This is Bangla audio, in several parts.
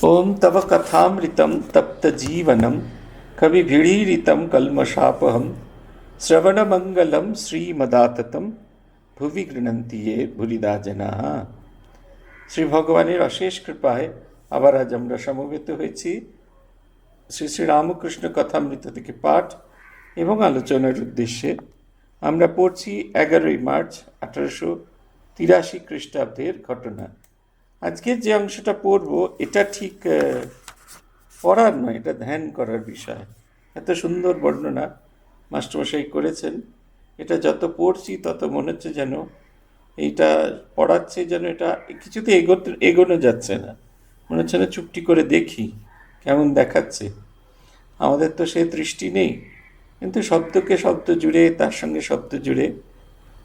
ओम तव कथामृतं तप्तजीवनं कविभिरीडितं कल्मषापहं श्रवणमंगलं श्रीमदाततं ভুবি গৃণন্তি ये ভুরিদা জনাঃ। শ্রী ভগবানের অশেষ কৃপায় আবার আজ আমরা সমবেত হয়েছি শ্রী শ্রী রামকৃষ্ণ কথামৃত থেকে পাঠ এবং আলোচনার উদ্দেশ্যে। আমরা পড়ছি 11ই মার্চ 1883 খ্রিস্টাব্দের ঘটনা। আজকে যে অংশটা পড়ব এটা ঠিক পড়ার নয়, এটা ধ্যান করার বিষয়। এত সুন্দর বর্ণনা মাস্টারমশাই করেছেন, এটা যত পড়ছি তত মনে হচ্ছে যেন এইটা পড়াচ্ছে যেন এটা কিছুতে এগোনো যাচ্ছে না, মনে হচ্ছে না চুপটি করে দেখি কেমন দেখাচ্ছে। আমাদের তো সে দৃষ্টি নেই, কিন্তু শব্দকে শব্দ জুড়ে তার সঙ্গে শব্দ জুড়ে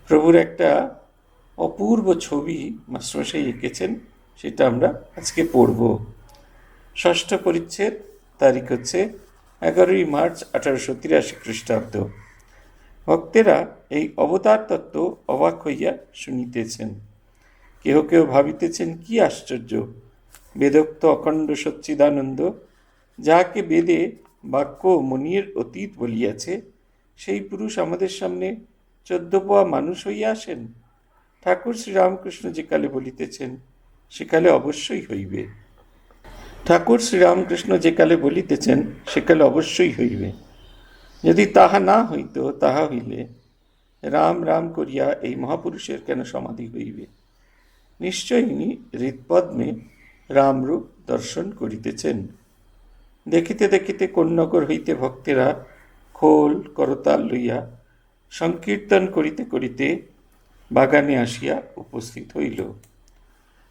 প্রভুর একটা অপূর্ব ছবি মাস্টারমশাই এঁকেছেন, সেটা আমরা আজকে পড়ব। ষষ্ঠ পরিচ্ছেদ, তারিখ হচ্ছে 11ই মার্চ 1883 খ্রিস্টাব্দ। ভক্তেরা এই অবতার তত্ত্ব অবাক হইয়া শুনিতেছেন। কেহ কেহ ভাবিতেছেন কি আশ্চর্য, বেদোক্ত অখণ্ড সচ্চিদানন্দ, যাহাকে বেদে বাক্য মনির অতীত বলিয়াছে, সেই পুরুষ আমাদের সামনে 14 পোয়া মানুষ হইয়া আসেন। ঠাকুর শ্রীরামকৃষ্ণ যে কালে বলিতেছেন সেকালে অবশ্যই হইবে। ঠাকুর শ্রীরামকৃষ্ণ যে কালে বলিতেছেন সেকালে অবশ্যই হইবে। যদি তাহা না হইত, তাহা হইলে রাম রাম করিয়া এই মহাপুরুষের কেন সমাধি হইবে? নিশ্চয়ই হৃৎপদ্মে রামরূপ দর্শন করিতেছেন। দেখিতে দেখিতে কোন্নগর হইতে ভক্তেরা খোল করতাল লইয়া সংকীর্তন করিতে করিতে বাগানে আসিয়া উপস্থিত হইল।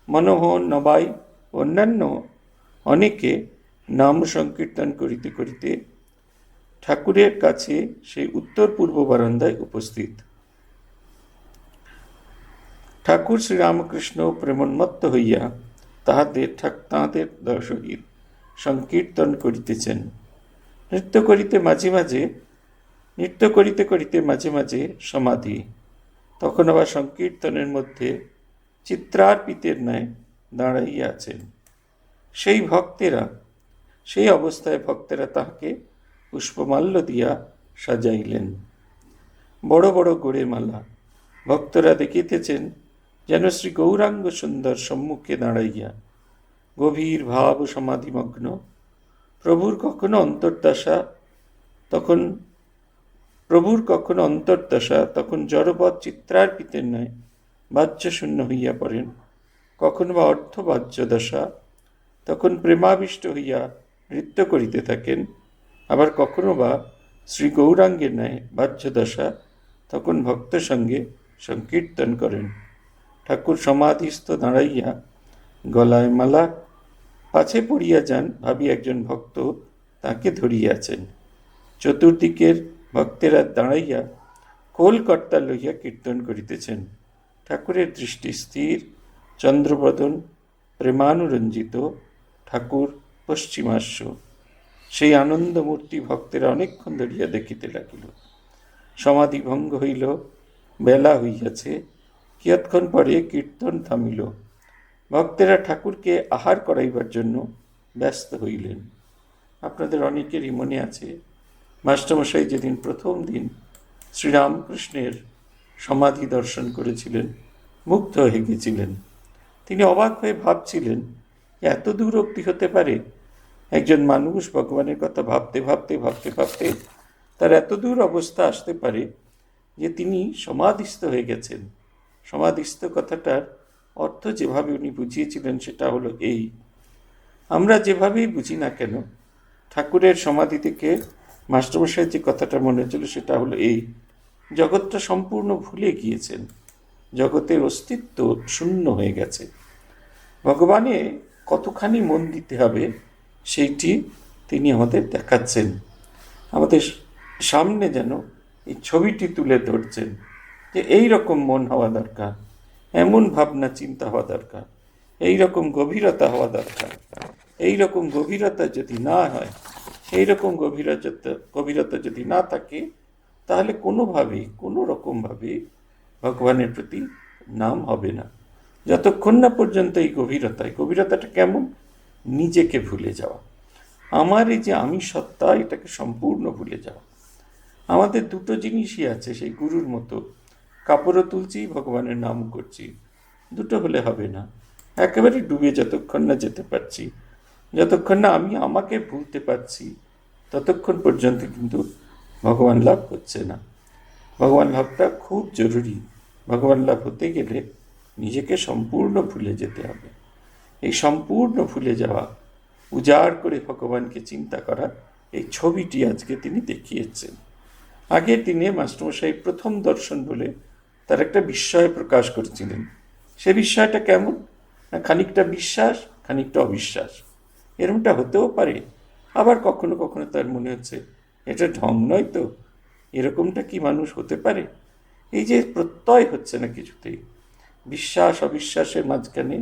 মনোহর নবাই অন্যান্য অনেকে নাম সংকীর্তন করিতে করিতে ঠাকুরের কাছে সেই উত্তর পূর্ব বারান্দায় উপস্থিত। ঠাকুর শ্রীরামকৃষ্ণ প্রেমোন্মত্ত হইয়া তাহাদের সহিত সংকীর্তন করিতেছেন। নৃত্য করিতে মাঝে মাঝে সমাধি। তখন আবার সংকীর্তনের মধ্যে চিত্রার্পিতের ন্যায় দাঁড়াইয়া আছেন। সেই অবস্থায় ভক্তেরা তাহাকে পুষ্পমাল্য দিয়া সাজাইলেন। বড় বড় গোড়ে মালা। ভক্তরা দেখিতেছেন যেন শ্রী গৌরাঙ্গ সুন্দর সম্মুখে দাঁড়াইয়া গভীর ভাব ও সমাধিমগ্ন। প্রভুর কখনো অন্তর্দশা তখন জড়বৎ চিত্রার্পিতের ন্যায় বাহ্যশূন্য হইয়া পড়েন, কখনো বা অর্ধবাহ্য দশা তখন প্রেমাবিষ্ট হইয়া নৃত্য করিতে থাকেন, আবার কখনো বা শ্রী গৌরাঙ্গের ন্যায় বাহ্য দশা তখন ভক্ত সঙ্গে সংকীর্তন করেন। ঠাকুর সমাধিস্থ দাঁড়াইয়া গলায় মালা পাছে পড়িয়া যান ভাবি একজন ভক্ত তাকে ধরিয়াছেন। চতুর্দিকের ভক্তেরা দাঁড়াইয়া খোল কর্তাল লইয়া কীর্তন করিতেছেন। ঠাকুরের দৃষ্টি স্থির, চন্দ্রবদন প্রেমানুরঞ্জিত। ঠাকুর পশ্চিমাস্য। সেই আনন্দমূর্তি ভক্তেরা অনেকক্ষণ ধরিয়া দেখিতে লাগিল। সমাধি ভঙ্গ হইল, বেলা হইয়াছে। কিয়ৎক্ষণ পরে কীর্তন থামিল। ভক্তেরা ঠাকুরকে আহার করাইবার জন্য ব্যস্ত হইলেন। আপনাদের অনেকেরই মনে আছে, মাস্টারমশাই যেদিন প্রথম দিন শ্রীরামকৃষ্ণের সমাধি দর্শন করেছিলেন, মুগ্ধ হয়ে গেছিলেন। তিনি অবাক হয়ে ভাবছিলেন এত দূর অবধি হতে পারে একজন মানুষ ভগবানের কথা ভাবতে ভাবতে ভাবতে ভাবতে তার এত দূর অবস্থা আসতে পারে যে তিনি সমাধিস্থ হয়ে গেছেন। সমাধিস্থ কথাটার অর্থ যেভাবে উনি বুঝিয়েছিলেন সেটা হলো এই, আমরা যেভাবেই বুঝি না কেন, ঠাকুরের সমাধি থেকে মাস্টারমশাইয়ের যে কথাটা মনে হচ্ছিল সেটা হলো এই, জগৎটা সম্পূর্ণ ভুলে গিয়েছেন, জগতের অস্তিত্ব শূন্য হয়ে গেছে। ভগবানে কতখানি মন দিতে হবে সেইটি তিনি আমাদের দেখাচ্ছেন, আমাদের সামনে যেন এই ছবিটি তুলে ধরছেন যে এই রকম মন হওয়া দরকার, এমন ভাবনা চিন্তা হওয়া দরকার, এই রকম গভীরতা হওয়া দরকার। এই রকম গভীরতা যদি না হয়, এই রকম গভীরতা যদি না থাকে, তাহলে কোনো রকমভাবে ভগবানের প্রতি নাম হবে না। যতক্ষণ না পর্যন্ত এই গভীরতাটা কেমন, নিজেকে ভুলে যাওয়া, আমার এই যে আমি সত্তা, এটাকে সম্পূর্ণ ভুলে যাওয়া। আমাদের দুটো জিনিসই আছে সেই গুরুর মতো, কাপড়ও তুলছি, ভগবানের নামও করছি, দুটো হলে হবে না। একেবারে ডুবে যতক্ষণ না যেতে পারছি, যতক্ষণ না আমি আমাকে ভুলতে পারছি, ততক্ষণ পর্যন্ত কিন্তু ভগবান লাভ হচ্ছে না। ভগবান লাভটা খুব জরুরি। ভগবান লাভ হতে গেলে নিজেকে সম্পূর্ণ ভুলে যেতে হবে। এই সম্পূর্ণ ভুলে যাওয়া, উজাড় করে ভগবানকে চিন্তা করা, এই ছবিটি আজকে তিনি দেখিয়েছেন। আগের দিনে মাস্টারমশাই প্রথম দর্শন বলে তার একটা বিস্ময় প্রকাশ করেছিলেন। সে বিস্ময়টা কেমন? না, খানিকটা বিশ্বাস, খানিকটা অবিশ্বাস, এরকমটা হতেও পারে। আবার কখনো কখনো তার মনে হচ্ছে এটা ঢং নয় তো, এরকমটা কি মানুষ হতে পারে? এই যে প্রত্যয় হচ্ছে না কিছুতেই, বিশ্বাস অবিশ্বাসের মাঝখানে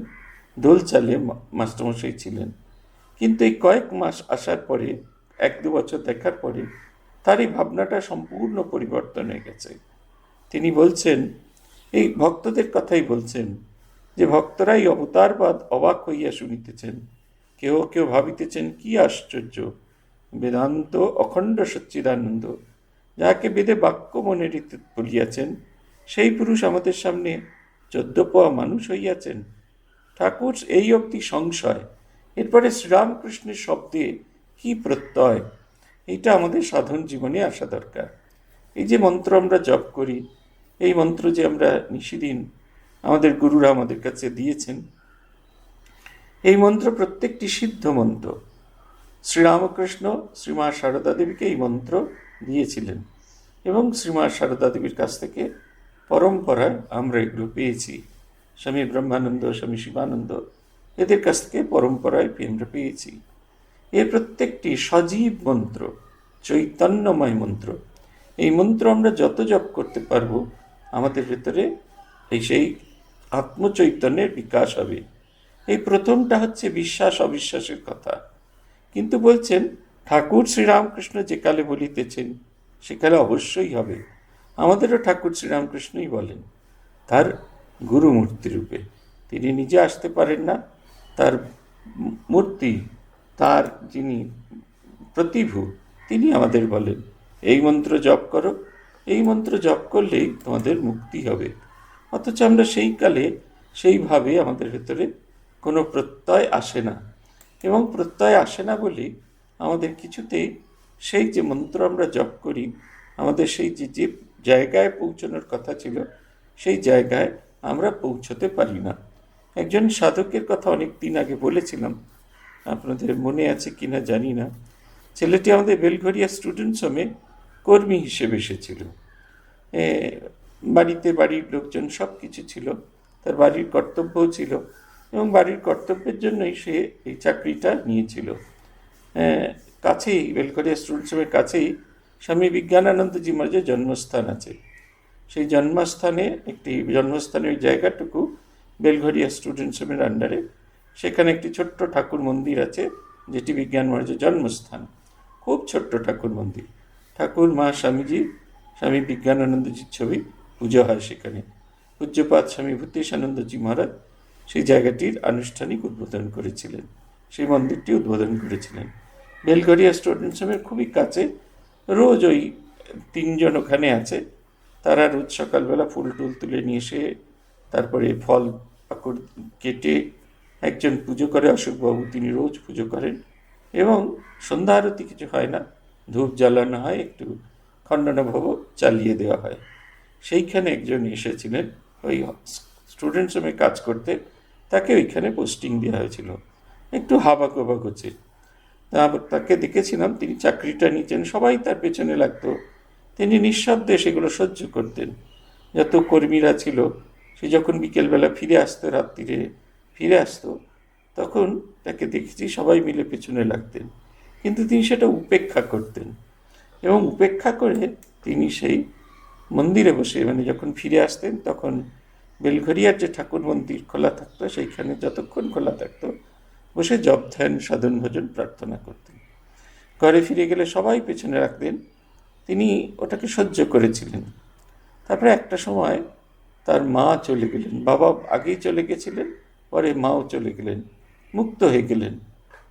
দোল চালিয়ে মাস্টারমশাই ছিলেন। কিন্তু এই কয়েক মাস আসার পরে, 1-2 বছর দেখার পরে তার এই ভাবনাটা সম্পূর্ণ পরিবর্তন হয়ে গেছে। তিনি বলছেন, এই ভক্তদের কথাই বলছেন, যে ভক্তরাই অবতারবাদ অবাক হইয়া শুনিতেছেন, কেউ কেউ ভাবিতেছেন কি আশ্চর্য, বেদান্ত অখণ্ড সচ্চিদানন্দ, যাকে বেদে বাক্য মনে বলিয়াছেন, সেই পুরুষ আমাদের সামনে 14 পোয়া মানুষ হইয়াছেন। ঠাকুর এই অবধি সংশয়, এরপরে শ্রীরামকৃষ্ণের শব্দে কি প্রত্যয়, এইটা আমাদের সাধন জীবনে আসা দরকার। এই যে মন্ত্র আমরা জপ করি, এই মন্ত্র যে আমরা নিশিদিন আমাদের গুরুরা আমাদের কাছে দিয়েছেন, এই মন্ত্র প্রত্যেকটি সিদ্ধ মন্ত্র। শ্রীরামকৃষ্ণ শ্রীমা সারদা দেবীকে এই মন্ত্র দিয়েছিলেন এবং শ্রীমা সারদা দেবীর কাছ থেকে পরম্পরায় আমরা এগুলো পেয়েছি। স্বামী ব্রহ্মানন্দ, স্বামী শিবানন্দ, এদের কাছ থেকে পরম্পরায় আমরা পেয়েছি। এর প্রত্যেকটি সজীব মন্ত্র, চৈতন্যময় মন্ত্র। এই মন্ত্র আমরা যত জপ করতে পারবো, আমাদের ভেতরে সেই আত্মচৈতন্যের বিকাশ হবে। এই প্রথমটা হচ্ছে বিশ্বাস অবিশ্বাসের কথা। কিন্তু বলছেন ঠাকুর শ্রীরামকৃষ্ণ যে কালে বলিতেছেন, সেকালে অবশ্যই হবে। আমাদেরও ঠাকুর শ্রীরামকৃষ্ণই বলেন, তার গুরুমূর্তি রূপে। তিনি নিজে আসতে পারেন না, তার মূর্তি, তার যিনি প্রতিভু, তিনি আমাদের বলেন এই মন্ত্র জপ করো, এই মন্ত্র জপ করলেই তোমাদের মুক্তি হবে। অথচ আমরা সেই কালে সেইভাবে আমাদের ভেতরে কোনো প্রত্যয় আসে না, এবং প্রত্যয় আসে না বলে আমাদের কিছুতেই সেই যে মন্ত্র আমরা জপ করি, আমাদের সেই যে জায়গায় পৌঁছানোর কথা ছিল, সেই জায়গায় আমরা পৌঁছতে পারি না। একজন সাধকের কথা অনেক দিন আগে বলেছিলাম, আপনাদের মনে আছে কিনা জানি না। ছেলেটি আমাদের বেলঘরিয়া স্টুডেন্টস হোমে কর্মী হিসেবে এসেছিল। বাড়িতে বাড়ির লোকজন সব কিছু ছিল, তার বাড়ির কর্তব্যও ছিল, এবং বাড়ির কর্তব্যের জন্যই সে এই চাকরিটা নিয়েছিল। কাছেই, বেলঘরিয়া স্টুডেন্টস হোমের কাছেই স্বামী বিজ্ঞানানন্দজি মহারাজের জন্মস্থান আছে। সেই জন্মস্থানের জায়গাটুকু বেলঘরিয়া স্টুডেন্টস হোমের আন্ডারে। সেখানে একটি ছোট্ট ঠাকুর মন্দির আছে, যেটি বিজ্ঞান মহারাজের জন্মস্থান। খুব ছোট্ট ঠাকুর মন্দির। ঠাকুর, মা, স্বামীজি, স্বামী বিজ্ঞানানন্দজির ছবি পুজো হয় সেখানে। পূজ্যপাদ স্বামী ভূতেশানন্দজি মহারাজ সেই জায়গাটির আনুষ্ঠানিক উদ্বোধন করেছিলেন, সেই মন্দিরটি উদ্বোধন করেছিলেন। বেলঘরিয়া স্টুডেন্টস হোমের খুবই কাছে। রোজ ওই 3 জন ওখানে আছে, তারা রোজ সকালবেলা ফুল টুল তুলে নিয়ে এসে, তারপরে ফল পাকড় কেটে একজন পুজো করে, অশোকবাবু, তিনি রোজ পুজো করেন। এবং সন্ধ্যা আরতি কিছু হয় না, ধূপ জ্বালানো হয়, একটু খণ্ডনভব চালিয়ে দেওয়া হয়। সেইখানে একজন এসেছিলেন ওই স্টুডেন্টস হোমে কাজ করতে, তাকে ওইখানে পোস্টিং দেওয়া হয়েছিল। একটু হাবাক হচ্ছে। তাকে দেখেছিলাম, তিনি চাকরিটা নিচ্ছেন, সবাই তার পেছনে লাগতো, তিনি নিঃশব্দে সেগুলো সহ্য করতেন। যত কর্মীরা ছিল, সে যখন বিকেলবেলা ফিরে আসতো, রাত্রিরে ফিরে আসতো, তখন তাকে দেখেছি সবাই মিলে পেছনে লাগতেন, কিন্তু তিনি সেটা উপেক্ষা করতেন। এবং উপেক্ষা করে তিনি সেই মন্দিরে বসে, মানে যখন ফিরে আসতেন তখন বেলঘরিয়ার যে ঠাকুর মন্দির খোলা থাকতো, সেইখানে যতক্ষণ খোলা থাকতো বসে জপ ধ্যান সাধন ভজন প্রার্থনা করতেন। ঘরে ফিরে গেলে সবাই পেছনে রাখতেন, তিনি ওটাকে সহ্য করেছিলেন। তারপরে একটা সময় তার মা চলে গেলেন, বাবা আগেই চলে গেছিলেন, পরে মাও চলে গেলেন, মুক্ত হয়ে গেলেন।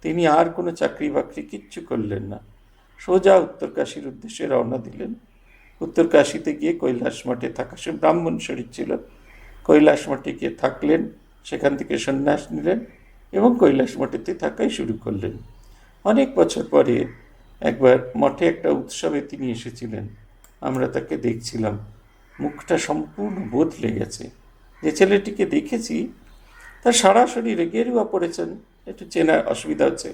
তিনি আর কোনো চাকরি বাকরি কিচ্ছু করলেন না, সোজা উত্তরকাশীর উদ্দেশ্যে রওনা দিলেন। উত্তরকাশীতে গিয়ে কৈলাস মঠে থাকা, সে ব্রাহ্মণ শরীর ছিল, কৈলাস মঠে গিয়ে থাকলেন, সেখান থেকে সন্ন্যাস নিলেন এবং কৈলাস মঠেতে থাকাই শুরু করলেন। অনেক বছর পরে একবার মঠে একটা উৎসবে তিনি এসেছিলেন, আমরা তাকে দেখছিলাম, মুখটা সম্পূর্ণ বদলে গেছে। যে ছেলেটিকে দেখেছি তার সারা শরীরে গেরুয়া পড়েছেন, একটু চেনার অসুবিধা হচ্ছে।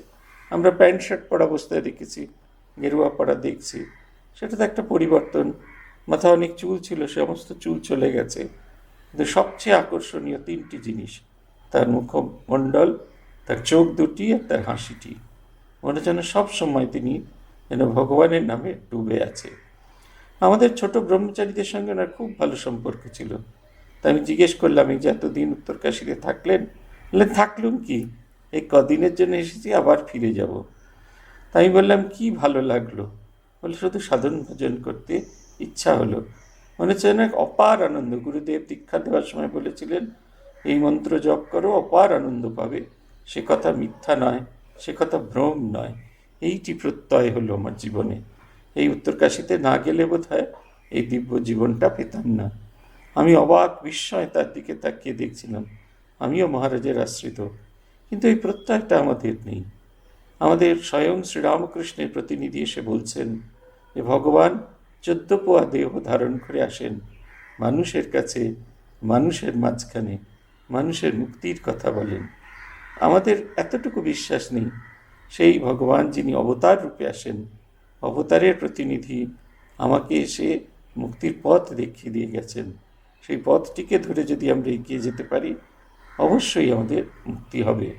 আমরা প্যান্ট শার্ট পরা অবস্থায় দেখেছি, গেরুয়া পরা দেখছি, সেটা তো একটা পরিবর্তন। মাথা অনেক চুল ছিল, সমস্ত চুল চলে গেছে। কিন্তু সবচেয়ে আকর্ষণীয় তিনটি জিনিস: তার মুখমণ্ডল, তার চোখ দুটি আর তার হাসিটি। মনে যেন সবসময় তিনি যেন ভগবানের নামে ডুবে আছে। আমাদের ছোট ব্রহ্মচারীদের সঙ্গে ওনার খুব ভালো সম্পর্ক ছিল। তা আমি জিজ্ঞেস করলাম, এই যে এতদিন উত্তরকাশীতে থাকলেন, বললেন থাকলুম কি, এই কদিনের জন্য এসেছি, আবার ফিরে যাব। তাই আমি বললাম, কি ভালো লাগলো? বলে, শুধু সাধন ভজন করতে ইচ্ছা হলো। মনে হচ্ছে না অপার আনন্দ। গুরুদেব দীক্ষা দেওয়ার সময় বলেছিলেন, এই মন্ত্র জপ করো, অপার আনন্দ পাবে। সে কথা মিথ্যা নয়, সে কথা ভ্রম নয়। এইটি প্রত্যয় হলো আমার জীবনে। এই উত্তরকাশীতে না গেলে বোধ হয় এই দিব্য জীবনটা পেতাম না। আমি অবাক বিস্ময় তার দিকে তাকিয়ে দেখছিলাম। আমিও মহারাজের আশ্রিত, কিন্তু এই প্রত্যয়টা আমাদের নেই। আমাদের স্বয়ং শ্রীরামকৃষ্ণের প্রতিনিধি এসে বলছেন যে ভগবান 14 পোয়া দেহ ধারণ করে আসেন মানুষের কাছে, মানুষের মাঝখানে, মানুষের মুক্তির কথা বলেন। আমাদের এতটুকু বিশ্বাস নেই সেই ভগবান যিনি অবতার রূপে আসেন, অবতারের প্রতিনিধি, আমাকে এসে মুক্তির পথ দেখিয়ে দিয়ে গেছেন। সেই পথটিকে ধরে যদি আমরা এগিয়ে যেতে পারি, অবশ্যই আমাদের মুক্তি হবে।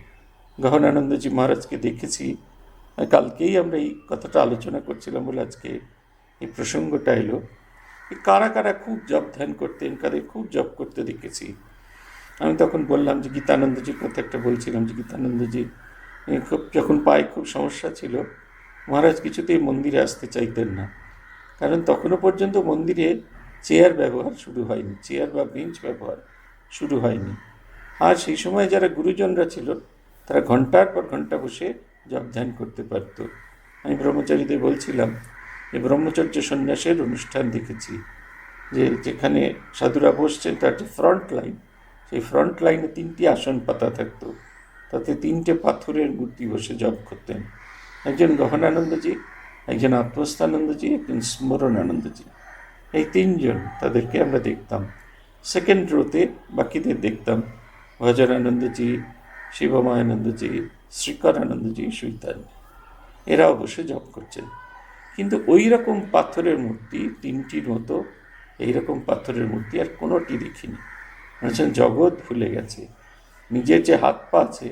গহনানন্দজি মহারাজকে দেখেছি, কালকেই আমরা এই কথাটা আলোচনা করছিলাম বলে আজকে এই প্রসঙ্গটা এলো। কারা কারা খুব জপ ধ্যান করতেন, কাদের খুব জপ করতে দেখেছি। আমি তখন বললাম যে গীতানন্দজির কথা একটা বলছিলাম, যে গীতানন্দজি খুব যখন পায়ে খুব সমস্যা ছিল, মহারাজ কিছুতেই মন্দিরে আসতে চাইতেন না। কারণ তখনও পর্যন্ত মন্দিরে চেয়ার ব্যবহার শুরু হয়নি, চেয়ার বা বেঞ্চ ব্যবহার শুরু হয়নি। আর সেই সময় যারা গুরুজনরা ছিল তারা ঘন্টার পর ঘন্টা বসে জপ ধ্যান করতে পারত। আমি ব্রহ্মচারীদের বলছিলাম যে ব্রহ্মচর্য সন্ন্যাসের অনুষ্ঠান দেখেছি, যে যেখানে সাধুরা বসছেন তার যে ফ্রন্ট লাইন, সেই ফ্রন্ট লাইনে 3টি আসন পাতা থাকতো, তাতে 3টে পাথরের মূর্তি বসে জপ করতেন। একজন গহনানন্দজি, একজন আত্মস্থানন্দজি, একজন স্মরণানন্দজি। এই 3জন, তাদেরকে আমরা দেখতাম। সেকেন্ড রোতে বাকিদের দেখতাম ভজনানন্দজি, শিবময়ানন্দজি, শ্রীকরানন্দজি, সুইতান। এরা অবশ্য জপ করছেন। কিন্তু ওই রকম পাথরের মূর্তি 3টির মতো, এইরকম পাথরের মূর্তি আর কোনোটি দেখিনি। বলছেন জগৎ ভুলে গেছে, নিজের যে হাত পা আছে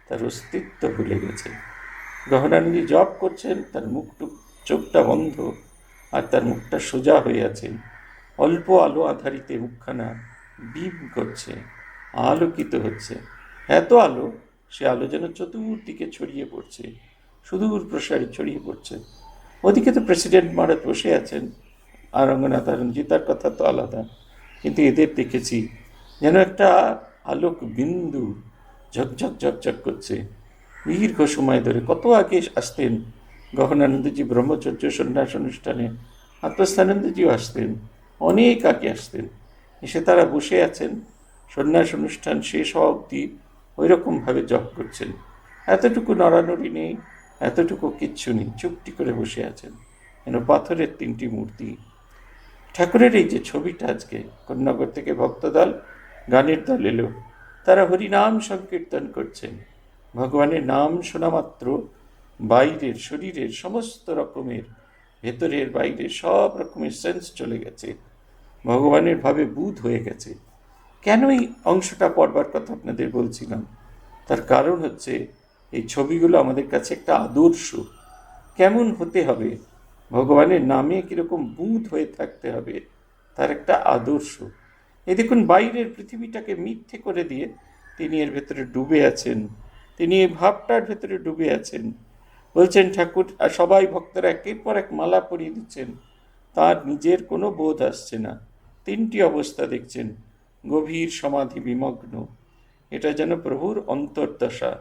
তার অস্তিত্ব ভুলে গেছে। গহনানন্দজি জপ করছেন, তার চোখটা বন্ধ আর তার মুখটা সোজা হয়ে আছেন। অল্প আলো আধারিতে মুখখানা বিম করছে, আলোকিত হচ্ছে। এত আলো, সে আলো যেন চতুর্দিকে ছড়িয়ে পড়ছে, সুদূর প্রসারী ছড়িয়ে পড়ছে। ওদিকে তো প্রেসিডেন্ট মহারাজ বসে আছেন, আর রঙ্গনাথ আনন্দজি, তার কথা তো আলাদা। কিন্তু এদের দেখেছি যেন একটা আলোক বিন্দু ঝকঝক ঝকঝক করছে। দীর্ঘ সময় ধরে, কত আগে আসতেন গহনানন্দজি ব্রহ্মচর্য সন্ন্যাস অনুষ্ঠানে, আত্মস্থানন্দজিও আসতেন, অনেক আগে আসতেন। এসে তারা বসে আছেন, সন্ন্যাস অনুষ্ঠান শেষ হওয়া অবধি ওই রকমভাবে জপ করছেন। এতটুকু নড়ানড়ি নেই, এতটুকু কিচ্ছু নেই, চুপটি করে বসে আছেন যেন পাথরের 3টি মূর্তি। ঠাকুরের এই যে ছবিটা, আজকে কন্যাগর থেকে ভক্তদল, গানের দল এলো, তারা হরিনাম সংকীর্তন করছেন। ভগবানের নাম শোনা মাত্র বাইরের শরীরের সমস্ত রকমের, ভেতরের বাইরের সব রকমের সেন্স চলে গেছে, ভগবানের ভাবে বুধ হয়ে গেছে। কেন এই অংশটা পড়বার কথা আপনাদের বলছিলাম, তার কারণ হচ্ছে এই ছবিগুলো আমাদের কাছে একটা আদর্শ। কেমন হতে হবে, ভগবানের নামে কীরকম বুধ হয়ে থাকতে হবে, তার একটা আদর্শ। এই দেখুন, বাইরের পৃথিবীটাকে মিথ্যে করে দিয়ে তিনি এর ভেতরে ডুবে আছেন, তিনি এই ভাবটার ভেতরে ডুবে আছেন। বলছেন ঠাকুর, আর সবাই ভক্তরা একের পর এক মালা পরিয়ে দিচ্ছেন, তার নিজের কোনো বোধ আসছে না। 3টি অবস্থা দেখছেন, গভীর সমাধি বিমগ্ন। এটা যেন প্রভুর অন্তর্দশা।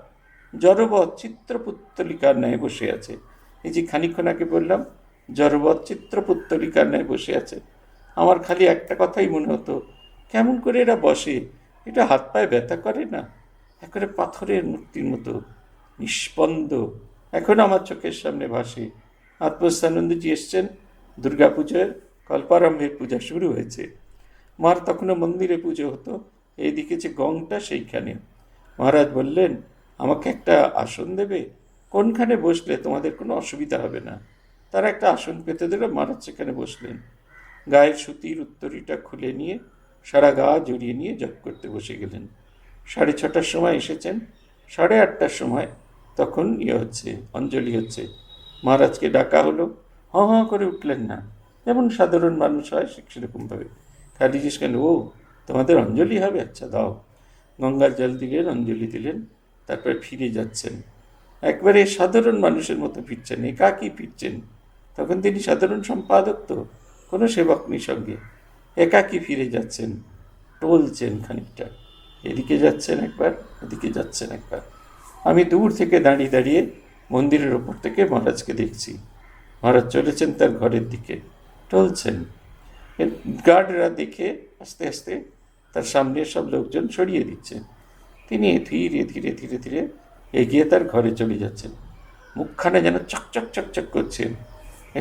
জড়বৎ চিত্রপুত্তলিকার ন্যায় বসে আছে। এই যে খানিকক্ষণ আগে বললাম জড়বৎ চিত্রপুত্তলিকার ন্যায় বসে আছে, আমার খালি একটা কথাই মনে হতো, কেমন করে এরা বসে, এটা হাত পায়ে ব্যথা করে না? একেবারে পাথরের মূর্তির মতো নিষ্পন্দ। এখন আমার চোখের সামনে ভাসে। আত্মস্থানন্দজি এসছেন, দুর্গাপুজোর কল্পারম্ভের পূজা শুরু হয়েছে। মার তখনও মন্দিরে পুজো হতো, এইদিকে যে গংটা সেইখানে। মহারাজ বললেন, আমাকে একটা আসন দেবে? কোনখানে বসলে তোমাদের কোনো অসুবিধা হবে না? তারা একটা আসন পেতে দিল, মহারাজ সেখানে বসলেন। গায়ের সুতির উত্তরীটা খুলে নিয়ে সারা গা জড়িয়ে নিয়ে জপ করতে বসে গেলেন। 6:30টার সময় এসেছেন, 8:30টার সময় তখন হচ্ছে, অঞ্জলি হচ্ছে। মহারাজকে ডাকা হলো, হঁ হঁ করে উঠলেন না, যেমন সাধারণ মানুষ হয় সেরকমভাবে। খালি জিজ্ঞেস করলেন, ও তোমাদের অঞ্জলি হবে, আচ্ছা দাও। গঙ্গার জল দিলেন, অঞ্জলি দিলেন, তারপরে ফিরে যাচ্ছেন। একবারে সাধারণ মানুষের মতো ফিরছেন, একাকী ফিরছেন। তখন তিনি সাধারণ সম্পাদক তো, কোনো সেবক নেই সঙ্গে, একাকী ফিরে যাচ্ছেন, টলছেন খানিকটা, এদিকে যাচ্ছেন একবার, এদিকে যাচ্ছেন একবার। আমি দূর থেকে দাঁড়িয়ে দাঁড়িয়ে মন্দিরের ওপর থেকে মহারাজকে দেখছি। মহারাজ চলেছেন তার ঘরের দিকে, টলছেন। গার্ডরা দেখে আস্তে আস্তে তার সামনে সব লোকজন সরিয়ে দিচ্ছে। তিনি ধীরে ধীরে ধীরে ধীরে এগিয়ে তার ঘরে চলে যাচ্ছেন। মুখখানে যেন চকচক চকচক করছে,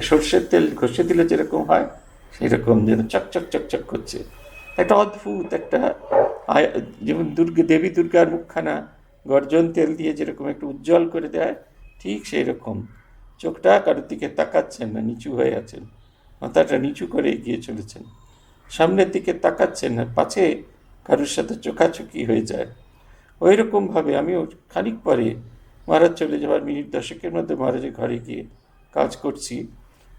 সর্ষের তেল ঘষে দিলে যেরকম হয় সেরকম যেন চকচক চকচক করছে। একটা অদ্ভুত একটা যেমন দেবী দুর্গার মুখখানা গর্জন তেল দিয়ে যেরকম একটু উজ্জ্বল করে দেয়, ঠিক সেই রকম। চোখটা কারোর দিকে তাকাচ্ছেন না, নিচু হয়ে আছেন, মাথাটা নিচু করে এগিয়ে চলেছেন। সামনের দিকে তাকাচ্ছেন না, পাছে কারোর সাথে চোখাচোখি হয়ে যায়। ওই রকমভাবে আমিও খানিক পরে মহারাজ চলে যাওয়ার মিনিট 10-এর মধ্যে মহারাজের ঘরে গিয়ে কাজ করছি।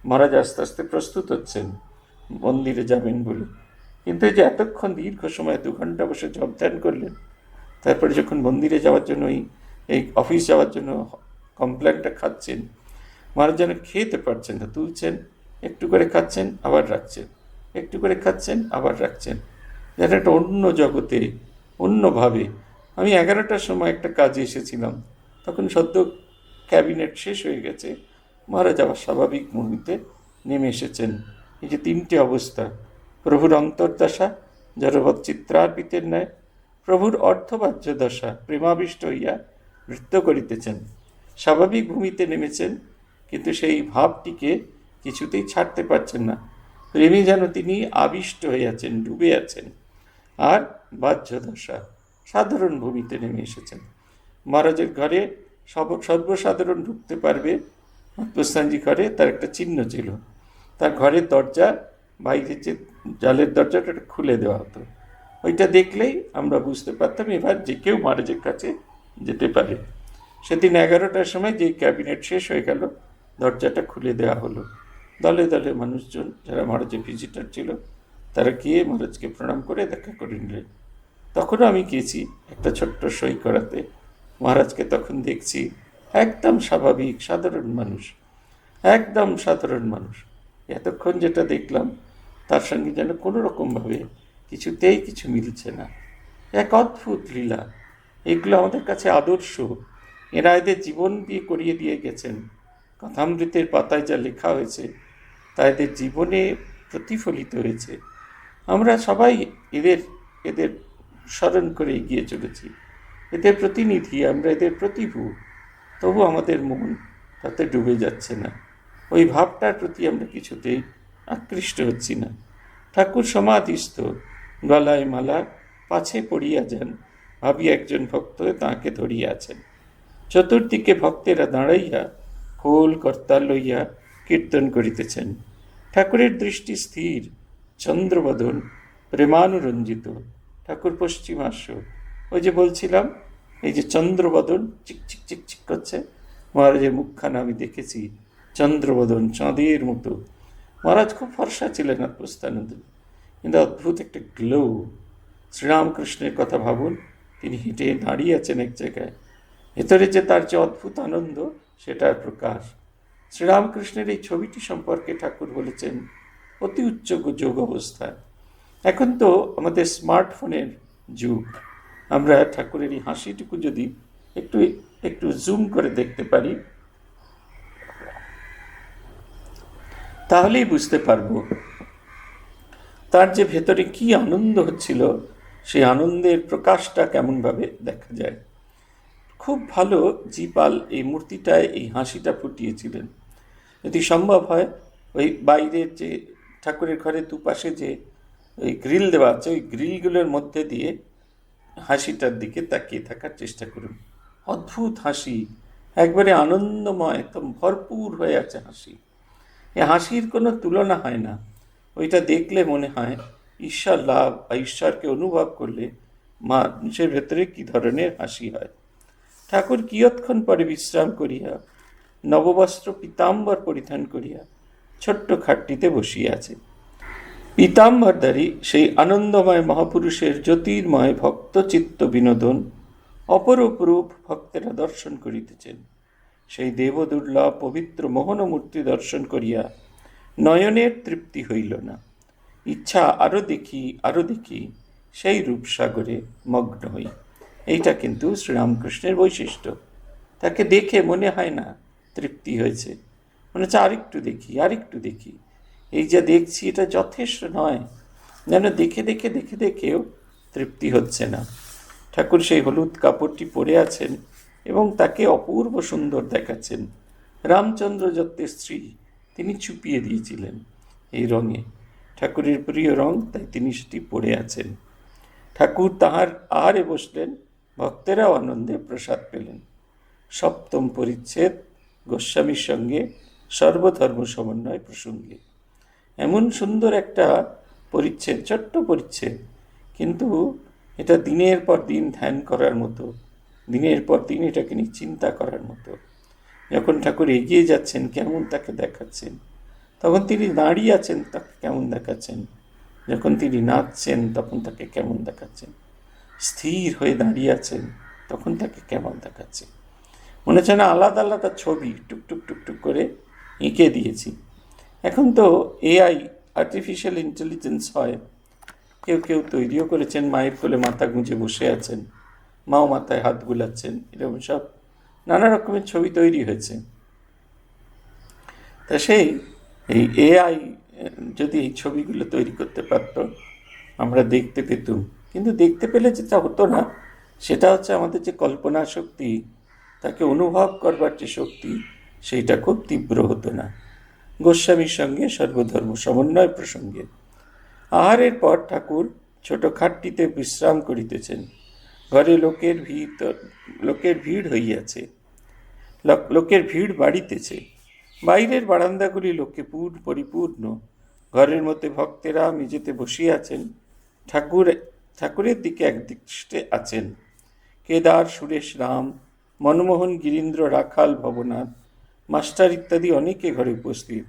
মহারাজ আস্তে আস্তে প্রস্তুত হচ্ছেন মন্দিরে যাবেন বলে। কিন্তু এই যে এতক্ষণ দীর্ঘ সময় 2 ঘন্টা বসে জপ ধ্যান করলেন, তারপরে যখন মন্দিরে যাওয়ার জন্য এই অফিস যাওয়ার জন্য কমপ্লেনটা খাচ্ছেন, মহারাজ যেন খেতে পারছেন না, তুলছেন, একটু করে খাচ্ছেন আবার রাখছেন, একটু করে খাচ্ছেন আবার রাখছেন, যেন একটা অন্য জগতে, অন্যভাবে। আমি 11টার সময় একটা কাজে এসেছিলাম, তখন সদ্য ক্যাবিনেট শেষ হয়ে গেছে। মহারাজ আবার স্বাভাবিক মুহূর্তে নেমে এসেছেন। এই যে 3টে অবস্থা, প্রভুর অন্তর্দশা জড়বৎ চিত্রার্পিতের ন্যায়, প্রভুর অর্থবাহ্য দশা প্রেমাবিষ্ট হইয়া নৃত্য করিতেছেন। স্বাভাবিক ভূমিতে নেমেছেন, কিন্তু সেই ভাবটিকে কিছুতেই ছাড়তে পারছেন না। প্রেমে যেন তিনি আবিষ্ট হয়ে আছেন, ডুবে আছেন। আর বাহ্য দশা সাধারণ ভূমিতে নেমে এসেছেন। মহারাজের ঘরে সর্বসাধারণ ঢুকতে পারবে, আত্মস্থানজি ঘরে তার একটা চিহ্ন ছিল। তার ঘরের দরজা, বাইরে যে জালের দরজাটা খুলে দেওয়া হতো, ওইটা দেখলেই আমরা বুঝতে পারতাম এবার যে কেউ মহারাজের কাছে যেতে পারে। সেদিন 11টার সময় যে ক্যাবিনেট শেষ হয়ে গেল, দরজাটা খুলে দেওয়া হলো। দলে দলে মানুষজন যারা মহারাজের ভিজিটার ছিল, তারা গিয়ে মহারাজকে প্রণাম করে দেখা করে নিলেন। তখনও আমি গেছি একটা ছোট্ট সই করাতে। মহারাজকে তখন দেখছি একদম স্বাভাবিক সাধারণ মানুষ, একদম সাধারণ মানুষ। এতক্ষণ যেটা দেখলাম তার সঙ্গে যেন কোনো রকমভাবে কিছুতেই কিছু মিলছে না। এক অদ্ভুত লীলা। এগুলো আমাদের কাছে আদর্শ। এরা এদের জীবন দিয়ে করিয়ে দিয়ে গেছেন। কথামৃতের পাতায় যা লেখা হয়েছে তা এদের জীবনে প্রতিফলিত হয়েছে। আমরা সবাই এদের এদের স্মরণ করে এগিয়ে চলেছি। এদের প্রতিনিধি আমরা, এদের প্রতিভু। তবু আমাদের মন তাতে ডুবে যাচ্ছে না, ওই ভাবটার প্রতি আমরা কিছুতেই আকৃষ্ট হচ্ছি না। ঠাকুর সমাধিস্থ, গলায় মালা, পাছে পড়িয়া যান, ভাবি একজন ভক্ত তাঁকে ধরিয়া আছেন। চতুর্দিকে ভক্তেরা দাঁড়াইয়া খোল কর্তাল লইয়া কীর্তন করিতেছেন। ঠাকুরের দৃষ্টি স্থির, চন্দ্রবদন প্রেমানুরঞ্জিত। ঠাকুর পশ্চিমাস্য, ওই যে বলছিলাম, এই যে চন্দ্রবদন চিকচিক চিকচিক করছে, মহারাজের মুখখানা আমি দেখেছি চন্দ্রবদন, চাঁদের মতো। মহারাজ খুব ফর্সা ছিলেন আত্মস্থানন্দ, কিন্তু অদ্ভুত একটা গ্লো। শ্রীরামকৃষ্ণের কথা ভাবুন, তিনি হেঁটে দাঁড়িয়ে আছেন এক জায়গায়, ভেতরে যে তার যে অদ্ভুত আনন্দ, সেটার প্রকাশ। শ্রীরামকৃষ্ণের এই ছবিটি সম্পর্কে ঠাকুর বলেছেন অতি উচ্চ যোগ অবস্থায়। এখন তো আমাদের স্মার্টফোনের যুগ, আমরা ঠাকুরের এই হাসিটুকু যদি একটু একটু জুম করে দেখতে পারি, তাহলেই বুঝতে পারবো তার যে ভেতরে কি আনন্দ হচ্ছিল, সেই আনন্দের প্রকাশটা কেমনভাবে দেখা যায়। খুব ভালো জিপাল এই মূর্তিটায় এই হাসিটা ফুটিয়েছিলেন। যদি সম্ভব হয় ওই বাইরের যে ঠাকুরের ঘরের দুপাশে যে ওই গ্রিল দেওয়া আছে, ওই গ্রিলগুলোর মধ্যে দিয়ে হাসিটার দিকে তাকিয়ে থাকার চেষ্টা করুন। অদ্ভুত হাসি, একবারে আনন্দময়, একদম ভরপুর হয়ে আছে হাসি। এ হাসির কোনো তুলনা হয় না। ওইটা দেখলে মনে হয় ঈশ্বর লাভ বা ঈশ্বরকে অনুভব করলে মানুষের ভেতরে কি ধরনের হাসি হয়। ঠাকুর কিয়ৎক্ষণ পরে বিশ্রাম করিয়া নববস্ত্র পীতাম্বর পরিধান করিয়া ছোট্ট খাটটিতে বসিয়া আছে। পীতাম্বরধারী সেই আনন্দময় মহাপুরুষের জ্যোতির্ময় ভক্তচিত্ত বিনোদন অপরূপ ভক্তেরা দর্শন করিতেছেন। সেই দেবদুর্লভ পবিত্র মোহনমূর্তি দর্শন করিয়া নয়নের তৃপ্তি হইল না। ইচ্ছা আরো দেখি সেই রূপসাগরে মগ্ন হই। এইটা কিন্তু শ্রীরামকৃষ্ণের বৈশিষ্ট্য। তাকে দেখে মনে হয় না তৃপ্তি হয়েছে, মনে হচ্ছে আরেকটু দেখি। এই যা দেখছি এটা যথেষ্ট নয়, যেন দেখেও তৃপ্তি হচ্ছে না। ঠাকুর সেই হলুদ কাপড়টি পরে আছেন এবং তাকে অপূর্ব সুন্দর দেখাচ্ছেন। রামচন্দ্র দত্তের স্ত্রী তিনি চুপিয়ে দিয়েছিলেন এই রঙে, ঠাকুরের প্রিয় রং, তাই তিনি সেটি পরে আছেন। ঠাকুর তাহার আহারে বসলেন, ভক্তেরাও আনন্দে প্রসাদ পেলেন। সপ্তম পরিচ্ছেদ, গোস্বামীর সঙ্গে সর্বধর্ম সমন্বয় প্রসঙ্গে। এমন সুন্দর একটা পরিচ্ছেদ, ছোট্ট পরিচ্ছেদ, কিন্তু এটা দিনের পর দিন ধ্যান করার মতো, দিনের পর দিন এটাকে নিয়ে চিন্তা করার মতো। যখন ঠাকুর এগিয়ে যাচ্ছেন কেমন তাকে দেখাচ্ছেন, তখন তিনি দাঁড়িয়ে আছেন তাকে কেমন দেখাচ্ছেন, যখন তিনি নাচছেন তখন তাকে কেমন দেখাচ্ছেন, স্থির হয়ে দাঁড়িয়ে আছেন তখন তাকে কেমন দেখাচ্ছে। মনে হচ্ছে না আলাদা আলাদা ছবি টুকটুক করে এঁকে দিয়েছি। এখন তো এআই, আর্টিফিশিয়াল ইন্টেলিজেন্স হয়, কেউ তৈরিও করেছেন, মায়ের কোলে মাথা গুঁজে বসে আছেন, মাও মাথায় হাত বুলাচ্ছেন, এরকম সব নানা রকমের ছবি তৈরি হয়েছে। তা এই এআই যদি এই ছবিগুলো তৈরি করতে পারত, আমরা দেখতে পেতুম। কিন্তু দেখতে পেলে যেটা হতো না, সেটা হচ্ছে আমাদের যে কল্পনা শক্তি, তাকে অনুভব করবার যে শক্তি, সেইটা খুব তীব্র হতো না। গোস্বামীর সঙ্গে সর্বধর্ম সমন্বয় প্রসঙ্গে। আহারের পর ঠাকুর ছোট খাটটিতে বিশ্রাম করিতেছেন। ঘরে লোকের ভিড় হইয়াছে, লোকের ভিড় বাড়িতেছে। বাইরের বারান্দাগুলি লোকে পরিপূর্ণ। ঘরের মধ্যে ভক্তেরা মেঝেতে বসিয়াছেন, ঠাকুরের দিকে একদৃষ্টে আছেন। কেদার, সুরেশ, রাম, মনমোহন, গিরীন্দ্র, রাখাল, ভবনাথ, মাস্টার ইত্যাদি অনেকে ঘরে উপস্থিত।